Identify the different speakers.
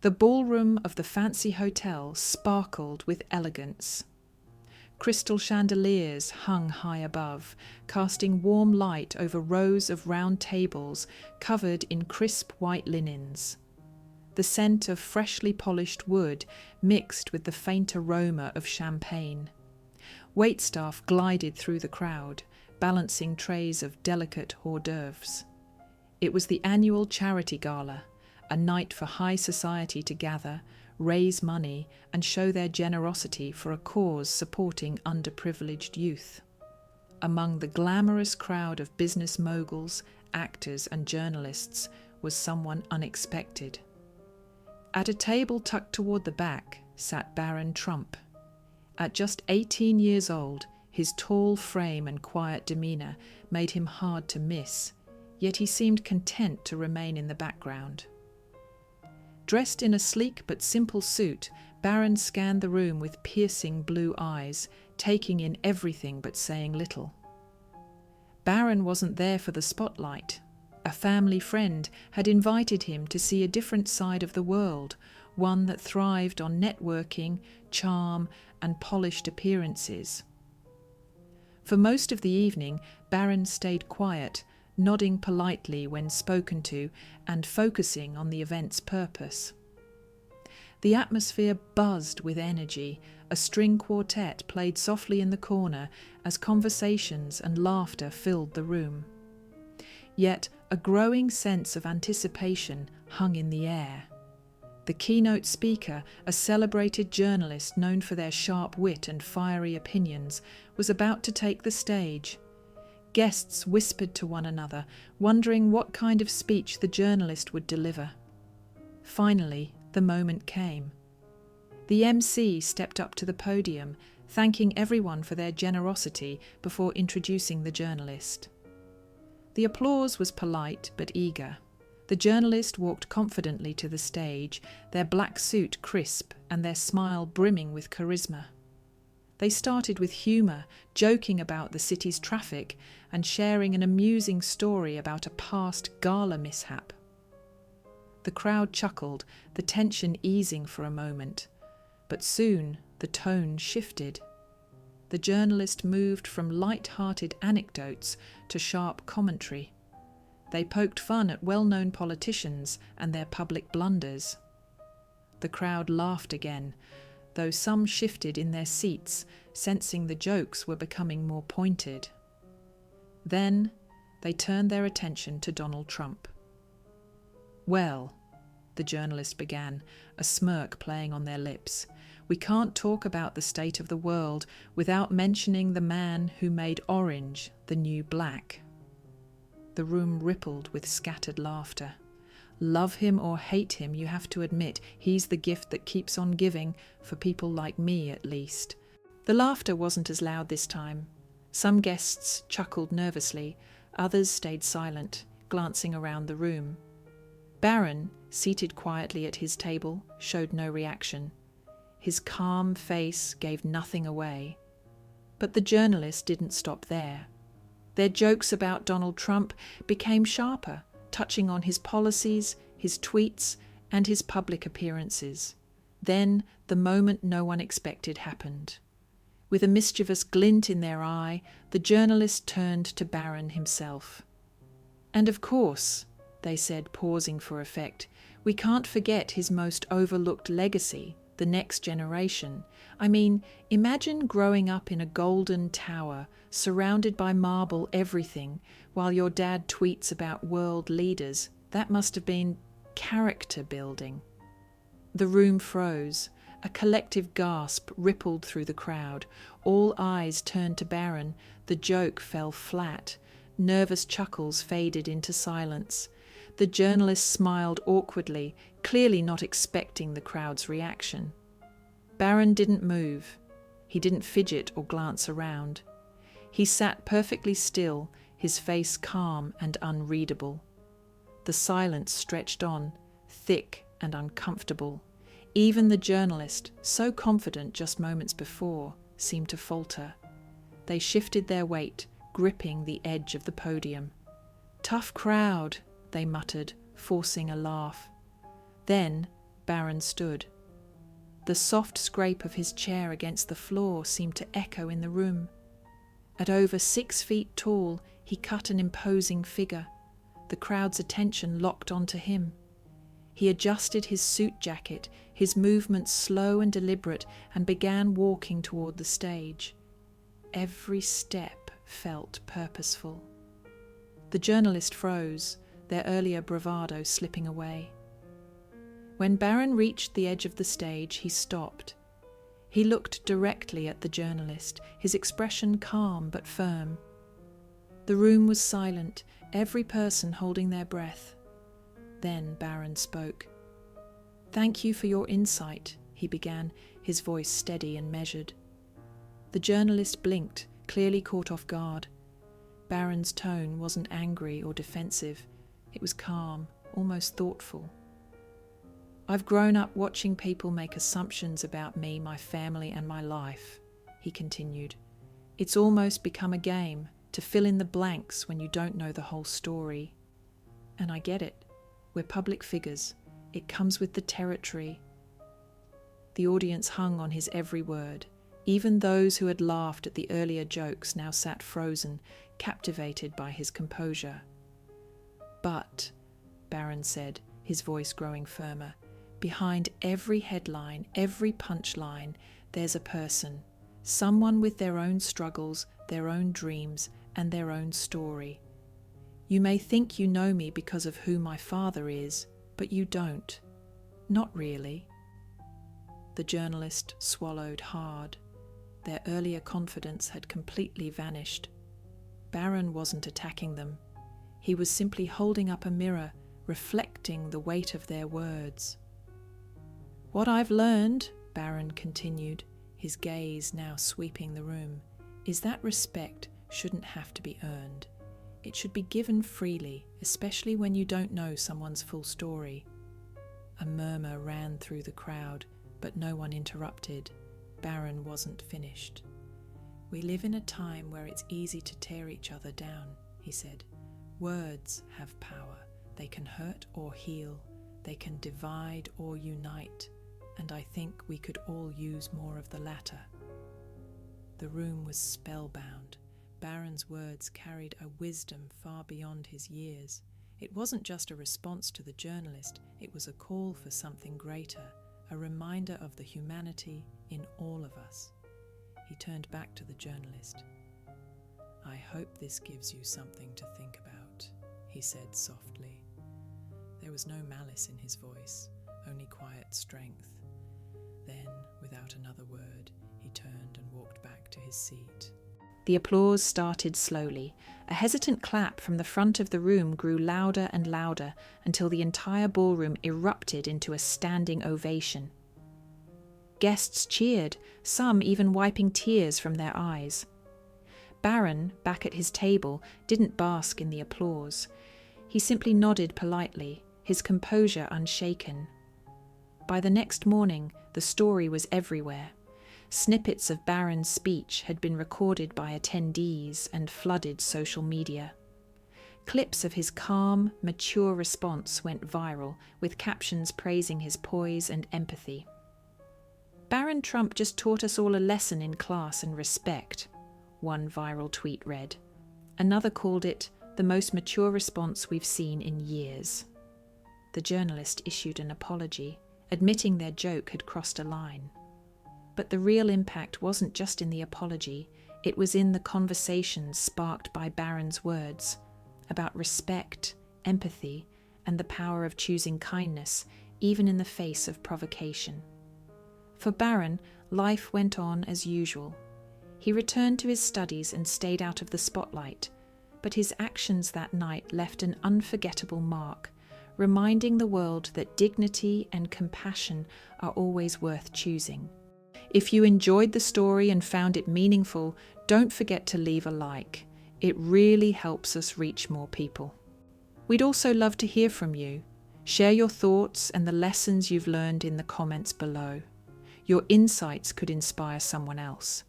Speaker 1: The ballroom of the fancy hotel sparkled with elegance. Crystal chandeliers hung high above, casting warm light over rows of round tables covered in crisp white linens. The scent of freshly polished wood mixed with the faint aroma of champagne. Waitstaff glided through the crowd, balancing trays of delicate hors d'oeuvres. It was the annual charity gala, a night for high society to gather, raise money, and show their generosity for a cause supporting underprivileged youth. Among the glamorous crowd of business moguls, actors, and journalists was someone unexpected. At a table tucked toward the back sat Barron Trump. At just 18 years old, his tall frame and quiet demeanour made him hard to miss, yet he seemed content to remain in the background. Dressed in a sleek but simple suit, Barron scanned the room with piercing blue eyes, taking in everything but saying little. Barron wasn't there for the spotlight. A family friend had invited him to see a different side of the world, one that thrived on networking, charm, and polished appearances. For most of the evening, Barron stayed quiet, nodding politely when spoken to and focusing on the event's purpose. The atmosphere buzzed with energy. A string quartet played softly in the corner as conversations and laughter filled the room. Yet a growing sense of anticipation hung in the air. The keynote speaker, a celebrated journalist known for their sharp wit and fiery opinions, was about to take the stage. Guests whispered to one another, wondering what kind of speech the journalist would deliver. Finally, the moment came. The MC stepped up to the podium, thanking everyone for their generosity before introducing the journalist. The applause was polite but eager. The journalist walked confidently to the stage, their black suit crisp and their smile brimming with charisma. They started with humour, joking about the city's traffic and sharing an amusing story about a past gala mishap. The crowd chuckled, the tension easing for a moment. But soon the tone shifted. The journalist moved from light-hearted anecdotes to sharp commentary. They poked fun at well-known politicians and their public blunders. The crowd laughed again, though some shifted in their seats, sensing the jokes were becoming more pointed. Then they turned their attention to Donald Trump. "Well," the journalist began, a smirk playing on their lips, "we can't talk about the state of the world without mentioning the man who made orange the new black." The room rippled with scattered laughter. Love him or hate him, you have to admit he's the gift that keeps on giving, for people like me at least. The laughter wasn't as loud this time. Some guests chuckled nervously, others stayed silent, glancing around the room. Barron, seated quietly at his table, showed no reaction. His calm face gave nothing away. But the journalist didn't stop there. Their jokes about Donald Trump became sharper, touching on his policies, his tweets, and his public appearances. Then the moment no one expected happened. With a mischievous glint in their eye, the journalist turned to Barron himself. "And of course," they said, pausing for effect, "we can't forget his most overlooked legacy, the next generation. I mean, imagine growing up in a golden tower, surrounded by marble everything, while your dad tweets about world leaders. That must have been character building." The room froze. A collective gasp rippled through the crowd. All eyes turned to Barron. The joke fell flat. Nervous chuckles faded into silence. The journalist smiled awkwardly, clearly not expecting the crowd's reaction. Barron didn't move. He didn't fidget or glance around. He sat perfectly still, his face calm and unreadable. The silence stretched on, thick and uncomfortable. Even the journalist, so confident just moments before, seemed to falter. They shifted their weight, gripping the edge of the podium. "Tough crowd," they muttered, forcing a laugh. Then Barron stood. The soft scrape of his chair against the floor seemed to echo in the room. At over 6 feet tall, he cut an imposing figure. The crowd's attention locked onto him. He adjusted his suit jacket, his movements slow and deliberate, and began walking toward the stage. Every step felt purposeful. The journalist froze, their earlier bravado slipping away. When Barron reached the edge of the stage, he stopped. He looked directly at the journalist, his expression calm but firm. The room was silent, every person holding their breath. Then Barron spoke. "Thank you for your insight," he began, his voice steady and measured. The journalist blinked, clearly caught off guard. Barron's tone wasn't angry or defensive. It was calm, almost thoughtful. "I've grown up watching people make assumptions about me, my family, and my life," he continued. "It's almost become a game, to fill in the blanks when you don't know the whole story. And I get it. We're public figures. It comes with the territory." The audience hung on his every word. Even those who had laughed at the earlier jokes now sat frozen, captivated by his composure. "But," Barron said, his voice growing firmer, "behind every headline, every punchline, there's a person, someone with their own struggles, their own dreams, and their own story. You may think you know me because of who my father is, but you don't. Not really." The journalist swallowed hard. Their earlier confidence had completely vanished. Barron wasn't attacking them. He was simply holding up a mirror, reflecting the weight of their words. "What I've learned," Barron continued, his gaze now sweeping the room, "is that respect shouldn't have to be earned. It should be given freely, especially when you don't know someone's full story." A murmur ran through the crowd, but no one interrupted. Barron wasn't finished. "We live in a time where it's easy to tear each other down," he said. "Words have power. They can hurt or heal. They can divide or unite. And I think we could all use more of the latter." The room was spellbound. Barron's words carried a wisdom far beyond his years. It wasn't just a response to the journalist, it was a call for something greater, a reminder of the humanity in all of us. He turned back to the journalist. "I hope this gives you something to think about," he said softly. There was no malice in his voice, only quiet strength. Then, without another word, he turned and walked back to his seat. The applause started slowly. A hesitant clap from the front of the room grew louder and louder until the entire ballroom erupted into a standing ovation. Guests cheered, some even wiping tears from their eyes. Barron, back at his table, didn't bask in the applause. He simply nodded politely, his composure unshaken. By the next morning, the story was everywhere. Snippets of Barron's speech had been recorded by attendees and flooded social media. Clips of his calm, mature response went viral, with captions praising his poise and empathy. "Barron Trump just taught us all a lesson in class and respect," one viral tweet read. Another called it the most mature response we've seen in years. The journalist issued an apology, admitting their joke had crossed a line. But the real impact wasn't just in the apology, it was in the conversations sparked by Barron's words about respect, empathy, and the power of choosing kindness, even in the face of provocation. For Barron, life went on as usual. He returned to his studies and stayed out of the spotlight, but his actions that night left an unforgettable mark, reminding the world that dignity and compassion are always worth choosing. If you enjoyed the story and found it meaningful, don't forget to leave a like. It really helps us reach more people. We'd also love to hear from you. Share your thoughts and the lessons you've learned in the comments below. Your insights could inspire someone else.